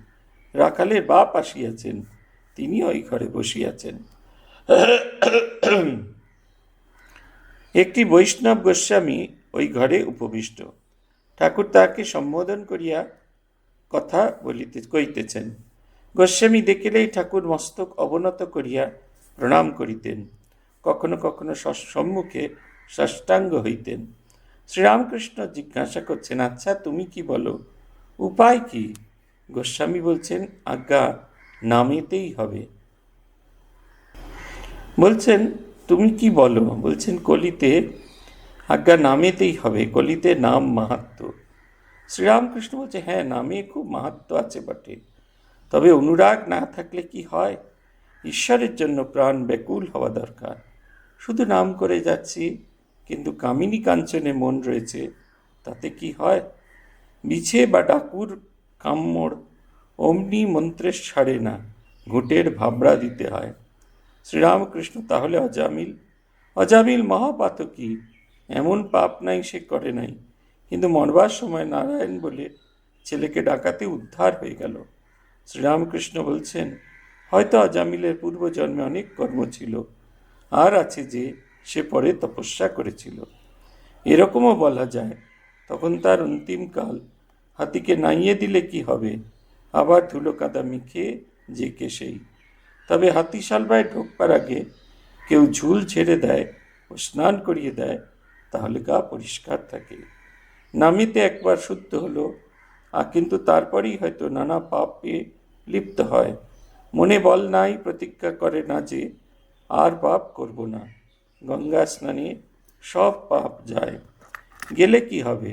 রাখালের বাপ আসিয়াছেন, তিনি ওই ঘরে বসিয়াছেন। একটি বৈষ্ণব গোস্বামী ওই ঘরে উপবিষ্ট। ঠাকুর তাহাকে সম্বোধন করিয়া কথা কইতেছেন। গোস্বামী দেখিলেই ঠাকুর মস্তক অবনত করিয়া প্রণাম করিতেন, কখনো কখনো সম্মুখে সাষ্টাঙ্গ হইতেন। শ্রীরামকৃষ্ণ জিজ্ঞাসা করছেন, আচ্ছা তুমি কি বলো, উপায় কি? গোস্বামী বলছেন, আজ্ঞা নামেতেই হবে। বলছেন তুমি কি বলো? বলছেন কলিতে আজ্ঞা নামেতেই হবে, কলিতে নাম মাহাত্ম্য। শ্রীরামকৃষ্ণ বলছে, হ্যাঁ নামে খুব মাহাত্ম্য আছে বটে, তবে অনুরাগ না থাকলে কি হয়? ঈশ্বরের জন্য প্রাণ ব্যাকুল হওয়া দরকার। শুধু নাম করে যাচ্ছি, কিন্তু কামিনী কাঞ্চনে মন রয়েছে, তাতে কি হয়? বিছে বা ডাকুর কামড় অমনি মন্ত্রের ছাড়ে না, ঘুঁটের ভাবড়া দিতে হয়। শ্রীরামকৃষ্ণ, তাহলে অজামিল মহাপাতকী, এমন পাপ নাই সে করে নাই, কিন্তু মরবার সময় নারায়ণ বলে ছেলেকে ডাকাতে উদ্ধার হয়ে গেল। শ্রীরামকৃষ্ণ বলছেন, হয়তো অজামিলের পূর্বজন্মে অনেক কর্ম ছিল, আর আছে যে সে পরে তপস্যা করেছিল। এরকমও বলা যায়, তখন তার অন্তিমকাল। হাতিকে নাইয়ে দিলে কি হবে? আবার ধুলো কাদা মিখে যে কে সেই। তবে হাতিশালবায় ঢোকবার আগে কেউ ঝুল ছেড়ে দেয় ও স্নান করিয়ে দেয়, তাহলে গা পরিষ্কার থাকে। নামেতে একবার শুদ্ধ হলো, কিন্তু তারপরেই হয়তো নানা পাপে লিপ্ত হয়। মনে বল নাই, প্রতিজ্ঞা করে না যে আর পাপ করব না। গঙ্গা স্নানে সব পাপ যায়। গেলে কি হবে?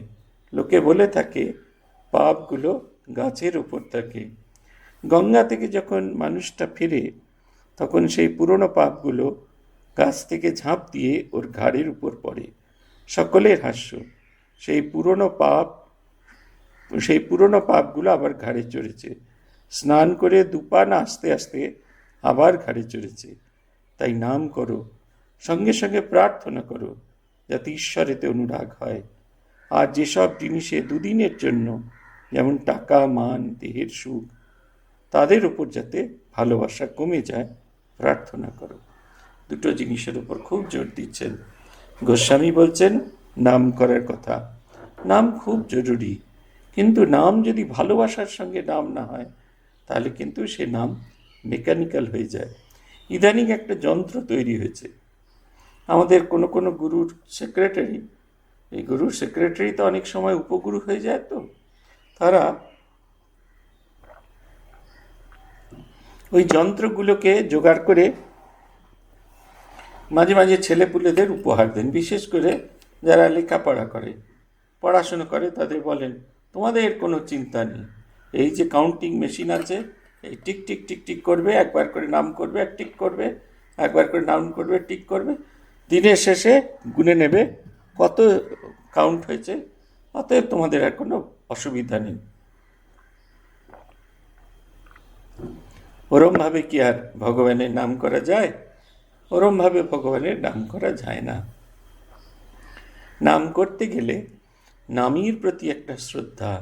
লোকে বলে থাকে পাপগুলো গাছের উপর থাকে। গঙ্গা থেকে যখন মানুষটা ফিরে, তখন সেই পুরনো পাপগুলো গাছ থেকে ঝাঁপ দিয়ে ওর ঘাড়ের উপর পড়ে। সকলের হাস্য। সেই পুরনো পাপগুলো আবার ঘাড়ে চড়েছে। স্নান করে দুপা না আস্তে আস্তে আবার ঘাড়ে চড়েছে। তাই নাম করো, সঙ্গে সঙ্গে প্রার্থনা করো, যাতে ঈশ্বরেতে অনুরাগ হয়। আর যেসব জিনিসে দুদিনের জন্য, যেমন টাকা, মান, দেহের সুখ, তাদের উপর যাতে ভালোবাসা কমে যায়, প্রার্থনা করো। দুটো জিনিসের উপর খুব জোর দিচ্ছেন গোস্বামী। বলছেন নাম করার কথা। নাম খুব জরুরি, কিন্তু নাম যদি ভালোবাসার সঙ্গে নাম না হয়, তাহলে কিন্তু সে নাম মেকানিক্যাল হয়ে যায়। ইদানিং একটা যন্ত্র তৈরি হয়েছে। আমাদের কোনো কোনো গুরুর সেক্রেটারি, এই গুরুর সেক্রেটারি তো অনেক সময় উপগুরু হয়ে যায়, তো তারা ওই যন্ত্রগুলোকে জোগাড় করে মাঝে মাঝে ছেলেপুলেদের উপহার দেন। বিশেষ করে যারা লেখাপড়া করে, পড়াশুনো করে, তাদের বলেন তোমাদের কোনো চিন্তা নেই, এই যে কাউন্টিং মেশিন আছে, এই টিক টিক টিক টিক করবে, একবার করে নাম করবে আর টিক করবে, একবার করে নাম করবে টিক করবে, দিনের শেষে গুনে নেবে কত কাউন্ট হয়েছে, অতএব তোমাদের আর কোনো অসুবিধা নেই। ওরমভাবে কি আর ভগবানের নাম করা যায়? ওরমভাবে ভগবানের নাম করা যায় না। নাম করতে গেলে নামীর প্রতি একটা শ্রদ্ধা,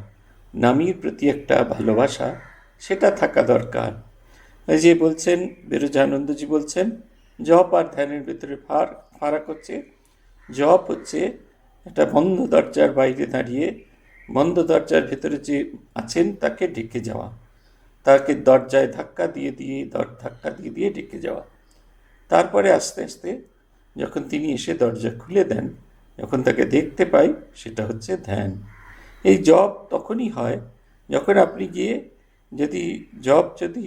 নামীর প্রতি একটা ভালোবাসা, সেটা থাকা দরকার। এই যে বলছেন, বিরজানন্দজি বলছেন, জপ আর ধ্যানের ভেতরে ফারাক হচ্ছে, জপ হচ্ছে একটা বন্ধ দরজার বাইরে দাঁড়িয়ে বন্ধ দরজার ভেতরে যে আছেন তাকে ডেকে যাওয়া, তাকে দরজায় ধাক্কা দিয়ে দিয়ে ডেকে যাওয়া। তারপরে আস্তে আস্তে যখন তিনি এসে দরজা খুলে দেন, যখন তাকে দেখতে পাই, সেটা হচ্ছে ধ্যান। এই জপ তখনই হয় যখন আপনি গিয়ে, যদি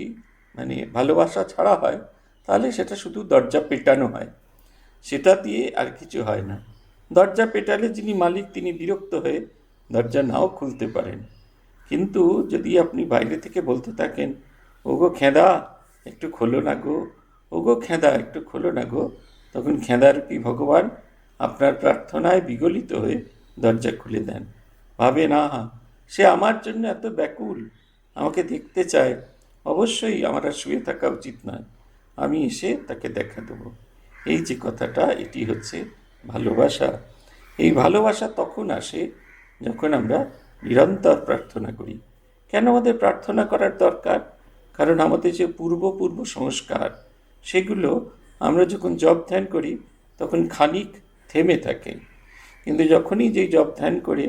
মানে ভালোবাসা ছাড়া হয়, তাহলে সেটা শুধু দরজা পেটানো হয়, সেটা দিয়ে আর কিছু হয় না। দরজা পেটালে যিনি মালিক, তিনি বিরক্ত হয়ে দরজা নাও খুলতে পারেন। কিন্তু যদি আপনি বাইরে থেকে বলতে থাকেন, ওগো খেদা একটু খোলো না গো, ওগো খেদা একটু খোলো না গো, তখন খেদারূপী ভগবান আপনার প্রার্থনায় বিগলিত হয়ে দরজা খুলে দেন। ভাবে না, সে আমার জন্য এত ব্যাকুল, আমাকে দেখতে চায়, অবশ্যই আমার আর শুয়ে থাকা উচিত নয়, আমি এসে তাকে দেখা দেবো। এই যে কথাটা, এটি হচ্ছে ভালোবাসা। এই ভালোবাসা তখন আসে যখন আমরা নিরন্তর প্রার্থনা করি। কেন আমাদের প্রার্থনা করার দরকার? কারণ আমাদের যে পূর্ব সংস্কার, সেগুলো আমরা যখন জপ ধ্যান করি তখন খানিক থেমে থাকে, কিন্তু যখনই যেই জপ ধ্যান করে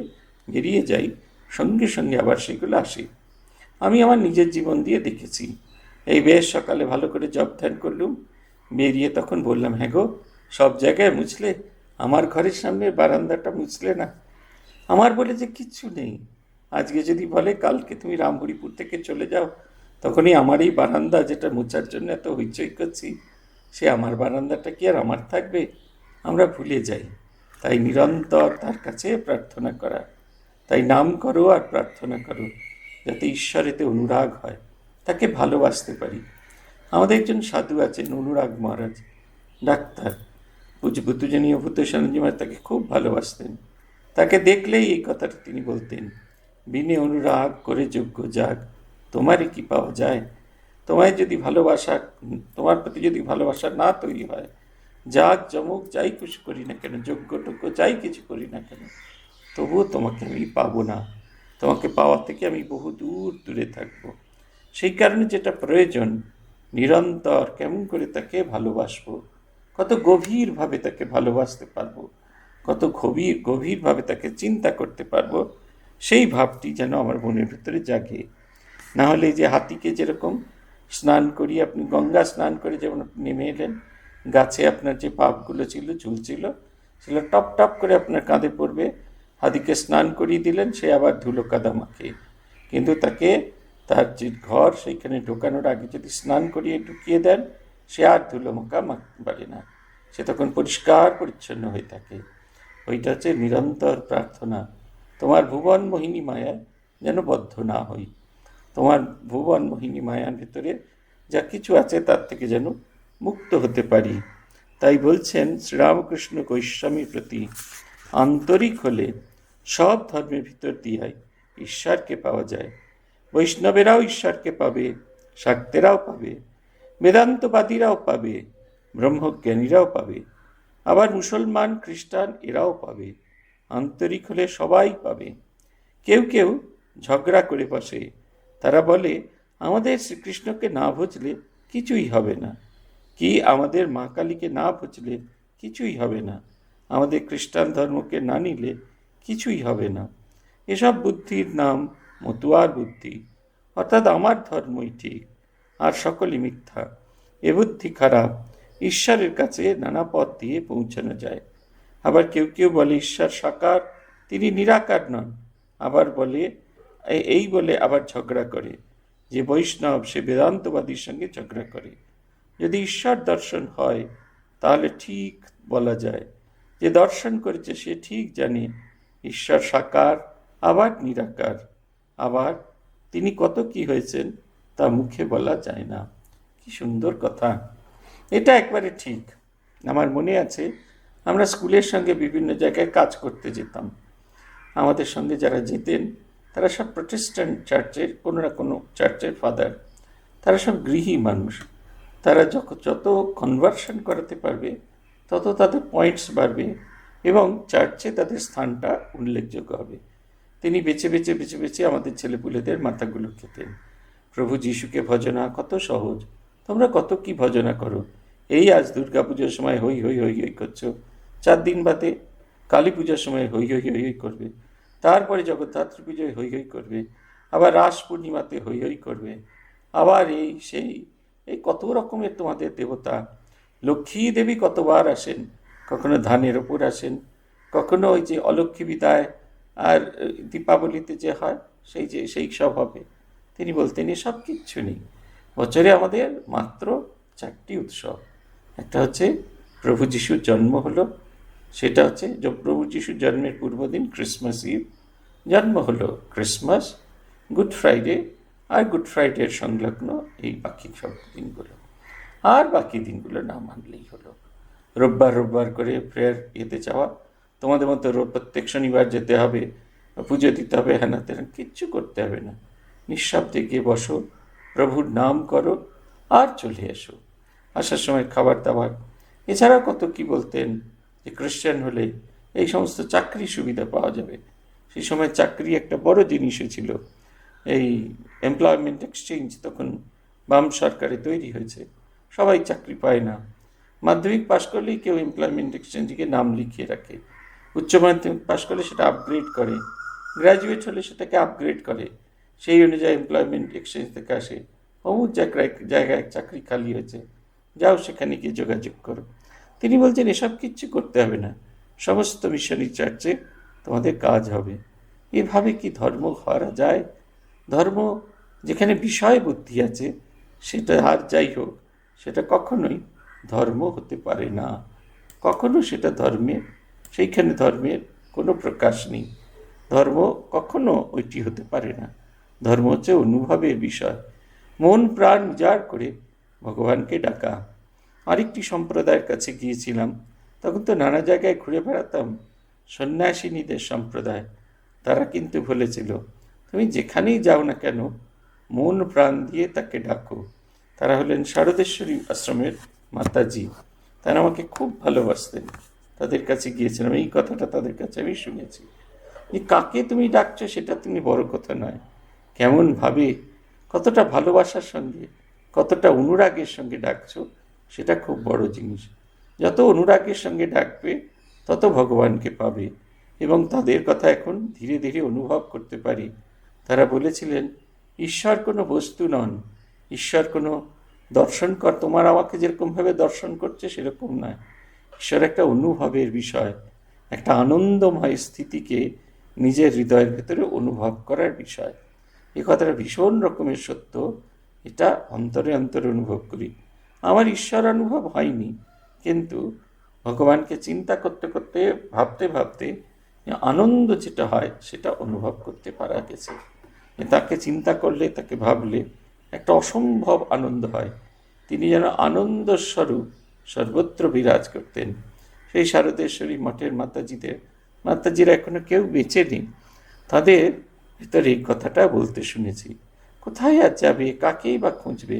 বেরিয়ে যাই, সঙ্গে সঙ্গে আবার সেগুলো আসে। আমি আমার নিজের জীবন দিয়ে দেখেছি। এই বেশ সকালে ভালো করে জপ ধ্যান করলুম, বেরিয়ে তখন বললাম, হ্যাঁ গো, সব জায়গায় মুছলে, আমার ঘরের সামনে বারান্দাটা মুছলে না। আমার বলে যে কিচ্ছু নেই। আজকে যদি বলে কালকে তুমি রামহরিপুর থেকে চলে যাও, তখনই আমার এই বারান্দা, যেটা মোছার জন্য এত হইচই করছি, সে আমার বারান্দাটা কি আর আমার থাকবে? আমরা ভুলে যাই। তাই নিরন্তর তার কাছে প্রার্থনা করা। তাই নাম করো আর প্রার্থনা করো, যাতে ঈশ্বরেতে অনুরাগ হয়, তাকে ভালোবাসতে পারি। আমাদের একজন সাধু আছেন, অনুরাগ মহারাজ, ডাক্তার, বুদ্ধজনীয় ভূতস্বামীজি মহারাজ তাকে খুব ভালোবাসতেন। তাকে দেখলেই এই কথাটা তিনি বলতেন, বিনে অনুরাগ করে যোগ্য যাগ, তোমারই কি পাওয়া যায়? তোমার প্রতি যদি ভালোবাসা না তৈরি হয়, যাগ জমক যাই কিছু করি না কেন, যোগ্যটুকু যাই কিছু করি না কেন, তবুও তোমাকে আমি পাবো না। তোমাকে পাওয়া থেকে আমি বহু দূরে থাকবো। সেই কারণে যেটা প্রয়োজন, নিরন্তর কেমন করে তাকে ভালোবাসবো, কত গভীরভাবে তাকে ভালোবাসতে পারবো, কত গভীরভাবে তাকে চিন্তা করতে পারবো, সেই ভাবটি যেন আমার মনের ভিতরে জাগে। না হলে যে হাতিকে যেরকম স্নান করি, আপনি গঙ্গা স্নান করে যেমন আপনি নেমে এলেন, গাছে আপনার যে পাপগুলো ছিল, ঝুলছিল, সেগুলো টপ টপ করে আপনার কাঁধে পড়বে, হাদিকে স্নান করিয়ে দিলেন, সে আবার ধুলো কাদা মাখে। কিন্তু তাকে তার যে ঘর সেইখানে ঢোকানোর আগে যদি স্নান করিয়ে ঢুকিয়ে দেন, সে আর ধুলো মাখা মাখতে পারে না, সে তখন পরিষ্কার পরিচ্ছন্ন হয়ে থাকে। ওইটা হচ্ছে নিরন্তর প্রার্থনা, তোমার ভুবন মোহিনী মায়ায় যেন বদ্ধ না হই, তোমার ভুবন মোহিনী মায়ার ভেতরে যা কিছু আছে তার থেকে যেন মুক্ত হতে পারি। তাই বলছেন শ্রীরামকৃষ্ণ গোস্বামীর প্রতি, আন্তরিক হলে সব ধর্মের ভিতর দিয়াই ঈশ্বরকে পাওয়া যায়। বৈষ্ণবেরাও ঈশ্বরকে পাবে, শাক্তেরাও পাবে, বেদান্তবাদীরাও পাবে, ব্রহ্মজ্ঞানীরাও পাবে, আবার মুসলমান খ্রিস্টান এরাও পাবে। আন্তরিক হলে সবাই পাবে। কেউ কেউ ঝগড়া করে বসে, তারা বলে আমাদের শ্রীকৃষ্ণকে না ভজলে কিছুই হবে না, কি আমাদের মা কালীকে না ভজলে কিছুই হবে না, আমাদের খ্রিস্টান ধর্মকে না নিলে কিছুই হবে না। এসব বুদ্ধির নাম মতুয়ার বুদ্ধি, অর্থাৎ আমার ধর্মই ঠিক আর সকলই মিথ্যা। এ বুদ্ধি খারাপ। ঈশ্বরের কাছে নানা পথ দিয়ে পৌঁছানো যায়। আবার কেউ কেউ বলে ঈশ্বর সাকার, তিনি নিরাকার নন। আবার বলে এই বলে আবার ঝগড়া করে, যে বৈষ্ণব সে বেদান্তবাদীর সঙ্গে ঝগড়া করে। যদি ঈশ্বর দর্শন হয় তাহলে ঠিক বলা যায়, যে দর্শন করেছে সে ঠিক জানে ঈশ্বর সাকার আবার নিরাকার, আবার তিনি কত কি হয়েছেন তা মুখে বলা যায় না। কি সুন্দর কথা! এটা একবারে ঠিক। আমার মনে আছে, আমরা স্কুলের সঙ্গে বিভিন্ন জায়গায় কাজ করতে যেতাম। আমাদের সঙ্গে যারা যেতেন তারা সব প্রটেস্ট্যান্ট চার্চের কোনো না কোনো চার্চের ফাদার, তারা সব গৃহী মানুষ। তারা যত কনভার্সন করাতে পারবে তত তাদের পয়েন্টস বাড়বে এবং চার্চে তাদের স্থানটা উল্লেখযোগ্য হবে। তিনি বেছে বেছে বেছে বেছে আমাদের ছেলেপুলেদের মাথাগুলো খেতেন। প্রভু যিশুকে ভজনা কত সহজ, তোমরা কত কি ভজনা করো। এই আজ দুর্গা পুজোর সময় হই হই হই হই করছো, 4 দিন বাদে কালী পুজোর সময় হই হই হই হই করবে, তারপরে জগদ্ধাত্রী পুজোয় হই হই করবে, আবার রাস পূর্ণিমাতে হই হই করবে, আবার এই সেই এই কত রকমের তোমাদের দেবতা। লক্ষ্মী দেবী কতবার আসেন, কখনো ধানের ওপর আসেন, কখনো ওই যে অলক্ষ্মী বিদায় আর দীপাবলিতে যে হয় সেই সব হবে। তিনি বলতেন এসব কিচ্ছু নেই, বছরে আমাদের মাত্র 4টি উৎসব। একটা হচ্ছে প্রভু যিশুর জন্ম হলো, সেটা হচ্ছে প্রভু যিশুর জন্মের পূর্বদিন ক্রিসমাস ইভ, জন্ম হলো ক্রিসমাস, গুড ফ্রাইডে আর গুড ফ্রাইডের সংলগ্ন এই বাকি সব দিনগুলো। আর বাকি দিনগুলো না মানলেই হলো। রোববার করে প্রেয়ার এতে যাওয়া, তোমাদের মতো প্রত্যেক শনিবার যেতে হবে, পুজো দিতে হবে, হ্যাঁ না তেনা কিচ্ছু করতে হবে না। নিঃশব্দে গিয়ে বসো, প্রভুর নাম করো আর চলে এসো। আসার সময় খাবার দাবার। এছাড়াও কত কি বলতেন, যে খ্রিস্টান হলে এই সমস্ত চাকরি সুবিধা পাওয়া যাবে। সেই সময় চাকরি একটা বড় জিনিসও ছিল। এই এমপ্লয়মেন্ট এক্সচেঞ্জ তখন বাম সরকারে তৈরি হয়েছে, সবাই চাকরি পায় না। মাধ্যমিক পাশ করলেই কেউ এমপ্লয়মেন্ট এক্সচেঞ্জে নাম লিখিয়ে রাখে, উচ্চ মাধ্যমিক পাশ করলে সেটা আপগ্রেড করে, গ্র্যাজুয়েট হলে সেটাকে আপগ্রেড করে, সেই অনুযায়ী এমপ্লয়মেন্ট এক্সচেঞ্জ থেকে আসে অমুক জায়গায় চাকরি খালি হয়েছে, যাও সেখানে গিয়ে যোগাযোগ করো। তিনি বলছেন এসব কিচ্ছু করতে হবে না, সমস্ত মিশনারি চার্চে তোমাদের কাজ হবে। এভাবে কি ধর্ম হারা যায়? ধর্ম যেখানে বিষয় বুদ্ধি আছে সেটা আর যাই হোক, সেটা কখনোই ধর্ম হতে পারে না। কখনো সেটা ধর্মের, সেইখানে ধর্মের কোনো প্রকাশ নেই। ধর্ম কখনো ওইটি হতে পারে না। ধর্ম হচ্ছে অনুভবের বিষয়, মন প্রাণ উজাড় করে ভগবানকে ডাকা। আরেকটি সম্প্রদায়ের কাছে গিয়েছিলাম, তখন তো নানা জায়গায় ঘুরে বেড়াতাম, সন্ন্যাসিনীদের সম্প্রদায়। তারা কিন্তু বলেছিল তুমি যেখানেই যাও না কেন মন প্রাণ দিয়ে তাকে ডাকো। তারা হলেন শারদেশ্বরী আশ্রমের মাতাজি। তারা আমাকে খুব ভালোবাসতেন। তাদের কাছে গিয়েছিলাম, এই কথাটা তাদের কাছে আমি শুনেছি, যে কাকে তুমি ডাকছো সেটা তুমি বড় কথা নয়, কেমনভাবে কতটা ভালোবাসার সঙ্গে কতটা অনুরাগের সঙ্গে ডাকছো সেটা খুব বড় জিনিস। যত অনুরাগের সঙ্গে ডাকবে তত ভগবানকে পাবে। এবং তাদের কথা এখন ধীরে ধীরে অনুভব করতে পারি। তারা বলেছিলেন ঈশ্বর কোনো বস্তু নন, ঈশ্বর কোনো দর্শন কর, তোমার আমাকে যেরকমভাবে দর্শন করছে সেরকম নয়। ঈশ্বর একটা অনুভবের বিষয়, একটা আনন্দময় স্থিতিকে নিজের হৃদয়ের ভেতরে অনুভব করার বিষয়। এ কথাটা ভীষণ রকমের সত্য, এটা অন্তরে অন্তরে অনুভব করি। আমার ঈশ্বর অনুভব হয়নি, কিন্তু ভগবানকে চিন্তা করতে করতে, ভাবতে ভাবতে আনন্দ যেটা হয় সেটা অনুভব করতে পারা গেছে। তাকে চিন্তা করলে, তাকে ভাবলে একটা অসম্ভব আনন্দ হয়। তিনি যেন আনন্দ স্বরূপ সর্বত্র বিরাজ করতেন। সেই শারদেশ্বরী মঠের মাতাজিরা এখনো কেউ বেঁচে নেই, তাদের ভিতরে এই কথাটা বলতে শুনেছি। কোথায় আর যাবে, কাকেই বা খুঁজবে?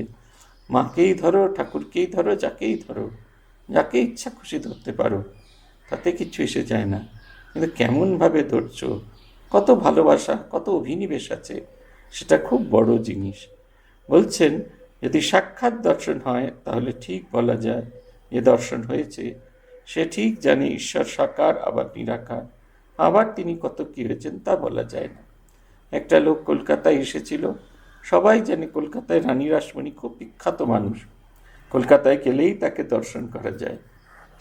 মাকেই ধরো, ঠাকুরকেই ধরো, যাকেই ধরো, যাকে ইচ্ছা খুশি ধরতে পারো, তাতে কিছু এসে যায় না। কিন্তু কেমনভাবে ধরছো, কত ভালোবাসা, কত অভিনিবেশ আছে, সেটা খুব বড় জিনিস। বলছেন, যদি সাক্ষাৎ দর্শন হয় তাহলে ঠিক বলা যায় যে দর্শন হয়েছে। সে ঠিক জানে ঈশ্বর সাকার আবার নিরাকার, আবার তিনি কত কী হয়েছেন তা বলা যায় না। একটা লোক কলকাতায় এসেছিল, সবাই জানে কলকাতায় রানী রাসমণি খুব বিখ্যাত মানুষ, কলকাতায় গেলেই তাকে দর্শন করা যায়।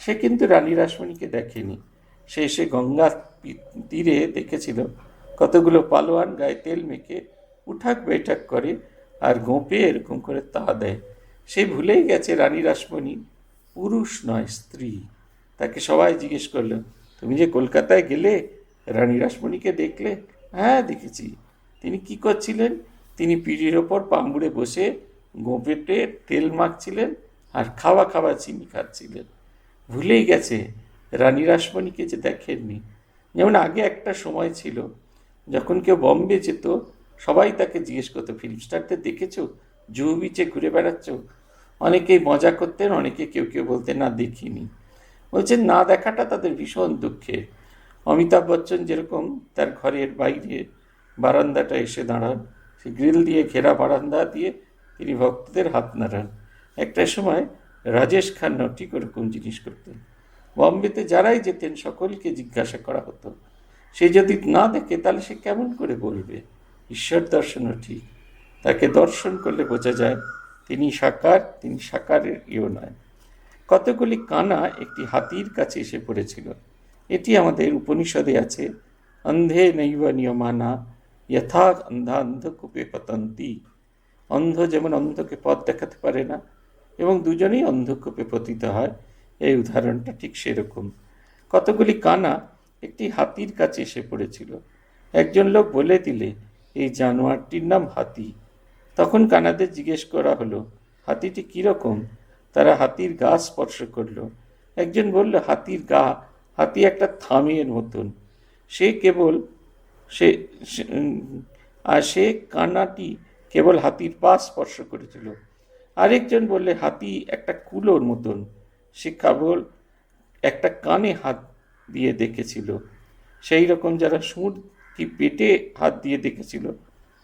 সে কিন্তু রানী রাসমণিকে দেখেনি। সে এসে গঙ্গা তীরে দেখেছিল কতগুলো পালোয়ান গায়ে তেল মেখে উঠাক বৈঠাক করে আর গোপে এরকম করে তা দেয়। সে ভুলেই গেছে রানী রাসমণি পুরুষ নয়, স্ত্রী। তাকে সবাই জিজ্ঞেস করলো, তুমি যে কলকাতায় গেলে, রানী রাসমণিকে দেখলে? হ্যাঁ, দেখেছি। তিনি কি করছিলেন? তিনি পিঁড়ির ওপর পাম্বুড়ে বসে গোপেটে তেল মাখছিলেন আর খাওয়া চিনি খাচ্ছিলেন। ভুলেই গেছে রানী রাসমণিকে যে দেখেননি। যেমন আগে একটা সময় ছিল, যখন কেউ বম্বে যেত, সবাই তাকে জিজ্ঞেস করতো, ফিল্ম স্টারদের দেখেছো, জুহু বিচে ঘুরে বেড়াচ্ছ? অনেকেই মজা করতেন, অনেকে কেউ কেউ বলতেন না, দেখিনি। বলছেন না দেখাটা তাদের ভীষণ দুঃখের। অমিতাভ বচ্চন যেরকম তার ঘরের বাইরে বারান্দাটা এসে দাঁড়ান, সে গ্রিল দিয়ে ঘেরা বারান্দা দিয়ে তিনি ভক্তদের হাত নাড়ান। একটা সময় রাজেশ খান্নাও ঠিক ওরকম জিনিস করতেন। বম্বেতে যারাই যেতেন সকলকে জিজ্ঞাসা করা হতো, সে যদি না দেখে তাহলে সে কেমন করে বলবে? ঈশ্বর দর্শনও ঠিক, তাকে দর্শন করলে বোঝা যায় তিনি সাকার, তিনি সাকারের নয়। কতগুলি কানা একটি হাতির কাছে এসে পড়েছিল। এটি আমাদের উপনিষদে আছে, অন্ধে নৈব নিয়মানা যথা অন্ধা অন্ধকূপে পতন্তি। অন্ধ যেমন অন্ধকে পথ দেখাতে পারে না এবং দুজনেই অন্ধকূপে পতিত হয়, এই উদাহরণটা ঠিক সেরকম। কতগুলি কানা একটি হাতির কাছে এসে পড়েছিল। একজন লোক বলে দিলে, এই জানোয়ারটির নাম হাতি। তখন কানাদের জিজ্ঞেস করা হলো, হাতিটি কীরকম? তারা হাতির গা স্পর্শ করলো। একজন বলল, হাতির গা, হাতি একটা থামের মতন। সে কেবল সে কানাটি কেবল হাতির পা স্পর্শ করেছিল। আরেকজন বললে, হাতি একটা কুলোর মতন, সে কেবল একটা কানে হাত দিয়ে দেখেছিল। সেই রকম যারা সুর কি পেটে হাত দিয়ে দেখেছিল,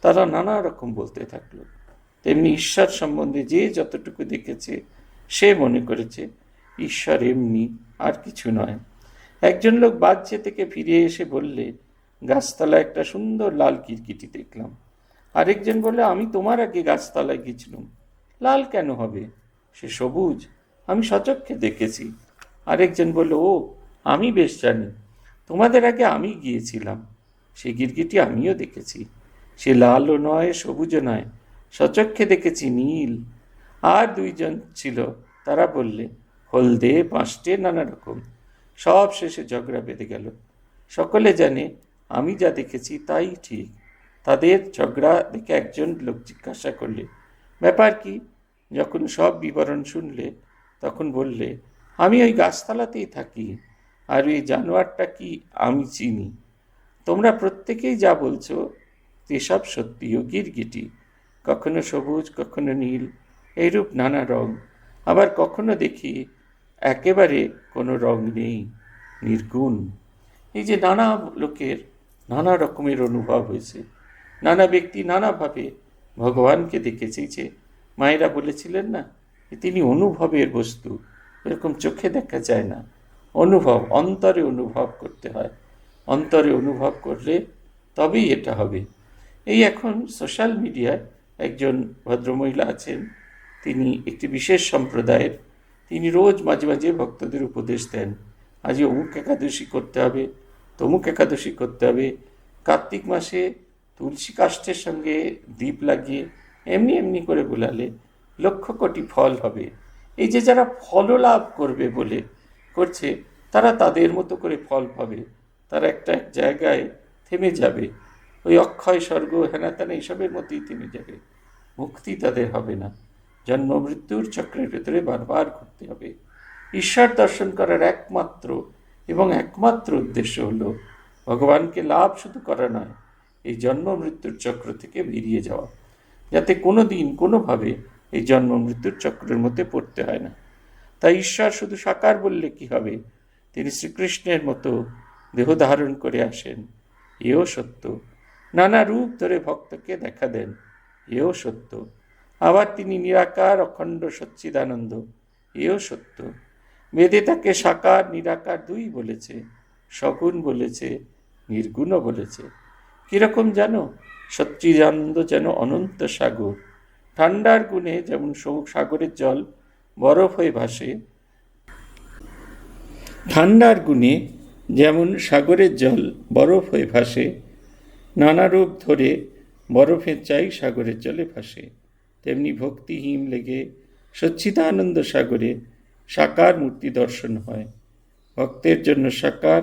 তারা নানা রকম বলতে থাকলো। তেমনি ঈশ্বর সম্বন্ধে যে যতটুকু দেখেছে, সে মনে করেছে ঈশ্বর এমনি, আর কিছু নয়। একজন লোক বাচ্চা থেকে ফিরে এসে বললে, গাছতলায় একটা সুন্দর লাল কিরকিটি দেখলাম। আরেকজন বললে, আমি তোমার আগে গাছতলায় গেছিলাম। লাল কেন হবে? সে সবুজ, আমি সচক্ষে দেখেছি। আরেকজন বলল, ও, আমি বেশ জানি, তোমাদের আগে আমি গিয়েছিলাম, সে গিরগিটি আমিও দেখেছি। সে লালও নয়, সবুজও নয়, সচক্ষে দেখেছি নীল। আর দুইজন ছিল, তারা বললে হলদে, পাঁচটে, নানা রকম। সব শেষে ঝগড়া বেঁধে গেল। সকলে জানে আমি যা দেখেছি তাই ঠিক। তাদের ঝগড়া দেখে একজন লোক জিজ্ঞাসা করলে, ব্যাপার কি? যখন সব বিবরণ শুনলে, তখন বললে, আমি ওই গাছতলাতেই থাকি, আর ওই জানোয়ারটা কি আমি চিনি। তোমরা প্রত্যেকেই যা বলছো এসব সত্যিও গিরগিটি, কখনো সবুজ, কখনো নীল, এইরূপ নানা রং। আবার কখনো দেখি একেবারে কোনো রং নেই, নির্গুণ। এই যে নানা লোকের নানা রকমের অনুভব হয়েছে, নানা ব্যক্তি নানাভাবে ভগবানকে দেখেছে। যে মায়েরা বলেছিলেন না, তিনি অনুভবের বস্তু, এরকম চোখে দেখা যায় না, অনুভব, অন্তরে অনুভব করতে হয়। অন্তরে অনুভব করলে তবেই এটা হবে। এই এখন সোশ্যাল মিডিয়ায় একজন ভদ্রমহিলা আছেন, তিনি একটি বিশেষ সম্প্রদায়ের। তিনি রোজ মাঝে মাঝে ভক্তদের উপদেশ দেন, আজ অমুক একাদশী করতে হবে, তমুক একাদশী করতে হবে, কার্তিক মাসে তুলসী কাষ্ঠের সঙ্গে দীপ লাগিয়ে এমনি এমনি করে বুলালে লক্ষ কোটি ফল হবে। এই যে যারা ফল লাভ করবে বলে করছে, তারা তাদের মতো করে ফল পাবে, তারা একটা এক জায়গায় থেমে যাবে, ওই অক্ষয় স্বর্গ হেনাতেনা এইসবের মধ্যেই থেমে যাবে, মুক্তি তাদের হবে না। জন্ম মৃত্যুর চক্রের ভেতরে বারবার ঘুরতে হবে। ঈশ্বর দর্শন করার একমাত্র উদ্দেশ্য হলো ভগবানকে লাভ শুধু করা নয়, এই জন্ম মৃত্যুর চক্র থেকে বেরিয়ে যাওয়া, যাতে কোনো দিন কোনোভাবে এই জন্ম মৃত্যুর চক্রের মধ্যে পড়তে হয় না। তাই ঈশ্বর শুধু সাকার বললে কি হবে, তিনি শ্রীকৃষ্ণের মতো দেহ ধারণ করে আসেন, এও সত্য। নানা রূপ ধরে ভক্তকে দেখা দেন, এও সত্য। আবার তিনি নিরাকার অখণ্ড সচ্চিদানন্দ, এও সত্য। বেদে তাকে সাকার নিরাকার দুই বলেছে, সগুণ বলেছে, নির্গুণও বলেছে। কিরকম জানো? সচ্চিদানন্দ যেন অনন্ত সাগর, ঠান্ডার গুণে যেমন সাগরের জল বরফ হয়ে ভাসে, ঠান্ডার গুণে যেমন সাগরের জল বরফ হয়ে ভাসে, নানা রূপ ধরে বরফের চাই সাগরের জলে ভাসে, তেমনি ভক্তিহীন লেগে সচ্চিদানন্দ সাগরে সাকার মূর্তি দর্শন হয়। ভক্তের জন্য সাকার,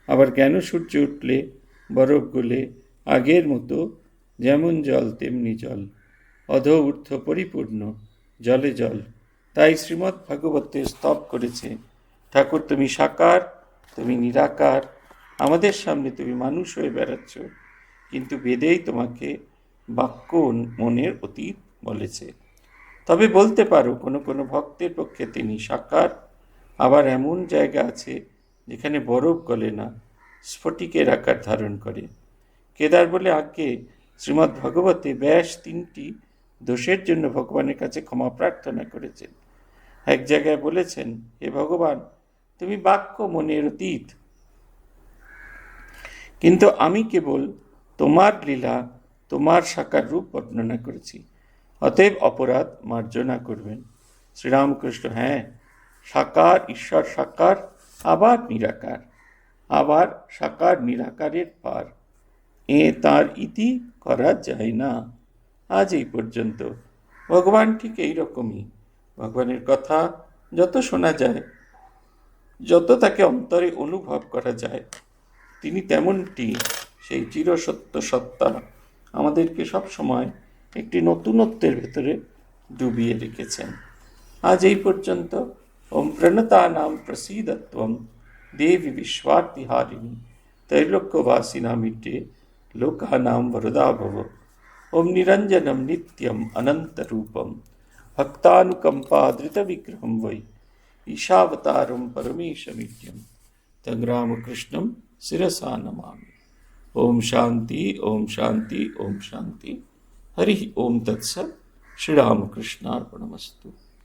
আবার জ্ঞান সূর্য উঠলে বরফ গলে আগের মতো যেমন জল তেমনি জল, অধ ঊর্ধ্ব পরিপূর্ণ জলে জল। তাই শ্রীমদ্ ভাগবতে স্তব করেছে, ঠাকুর তুমি সাকার, তুমি নিরাকার, আমাদের সামনে তুমি মানুষ হয়ে বেড়াচ্ছ, কিন্তু বেদেই তোমাকে বাক্য মনের অতীত বলেছে। তবে বলতে পারো কোনো কোনো ভক্তের পক্ষে তিনি সাকার, আবার এমন জায়গা আছে যেখানে বরফ গলে না, স্ফটিকের আকার ধারণ করে। কেদার বলে আগে শ্রীমদ্ ভাগবতে ব্যাস 3টি দোষের জন্য ভগবানের কাছে ক্ষমা প্রার্থনা করেছেন। এক জায়গায় বলেছেন, হে ভগবান, তুমি বাক্য মনের অতীত, কিন্তু আমি কেবল তোমার লীলা, তোমার সাকার রূপ বর্ণনা করেছি, অতএব অপরাধ মার্জনা করবেন। শ্রীরামকৃষ্ণ, হ্যাঁ, সাকার, ঈশ্বর সাকার, আবার নিরাকার, আবার সাকার নিরাকারের পার, তার ইতি করা যায় না। আজ এই পর্যন্ত। ভগবান ঠিক এইরকমই। ভগবানের কথা যত শোনা যায়, যত তাকে অন্তরে অনুভব করা যায়, তিনি তেমনটি সেই চিরসত্য সত্তা আমাদেরকে সবসময় একটি নতুনত্বের ভেতরে ডুবিয়ে রেখেছেন। আজ এই পর্যন্ত। ওম প্রণতানাম প্রসীদত্বম দেবী বিশ্বার্তিহারিণী त्रैलोक्यवासिनामिटे लोकानां वरदा भव। ओम निरंजनम नित्यम अनंत रूपम भक्तानुकंपादृतविग्रहं वै ईशावतारं परमेशमीड्यं तं रामकृष्णं शिरसा नमामि। ओम शांति, ओम शांति, ओम शांति। हरि ओम तत्सत्। श्री रामकृष्णार्पणमस्तु।